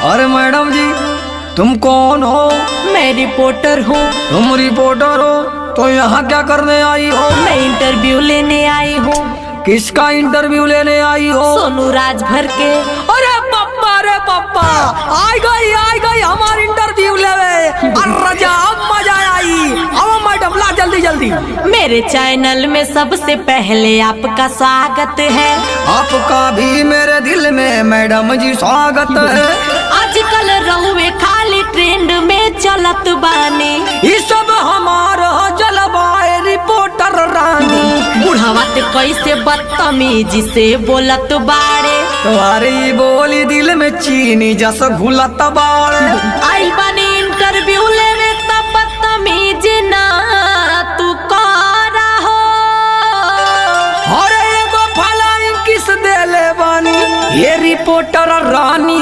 अरे मैडम जी, तुम कौन हो? मैं रिपोर्टर हूँ। तुम रिपोर्टर हो तो यहाँ क्या करने आई हो? मैं इंटरव्यू लेने आई हूँ। किसका इंटरव्यू लेने आई हो? सोनू राजभर के। अरे पप्पा आई गई हमारी इंटरव्यू लेवे। अरे जा मजा आई। अब मैडम ला जल्दी जल्दी। मेरे चैनल में सबसे पहले आपका स्वागत है। आपका भी मेरे दिल में मैडम जी स्वागत है। आजकल रहुए खाली ट्रेंड में चलत बानी। ये सब हमारा जलवाए रिपोर्टर रानी। बुढ़ावा ते कैसे बदतमीजी से बोलत बाड़े। तुम्हारी बोली दिल में चीनी जस घुलत बाड़े। आई बानी इंटरव्यू लेवे तब बदतमीजी ना तू करा हो। अरे एगो फलाइन किस देले बानी ये रिपोर्टर रानी।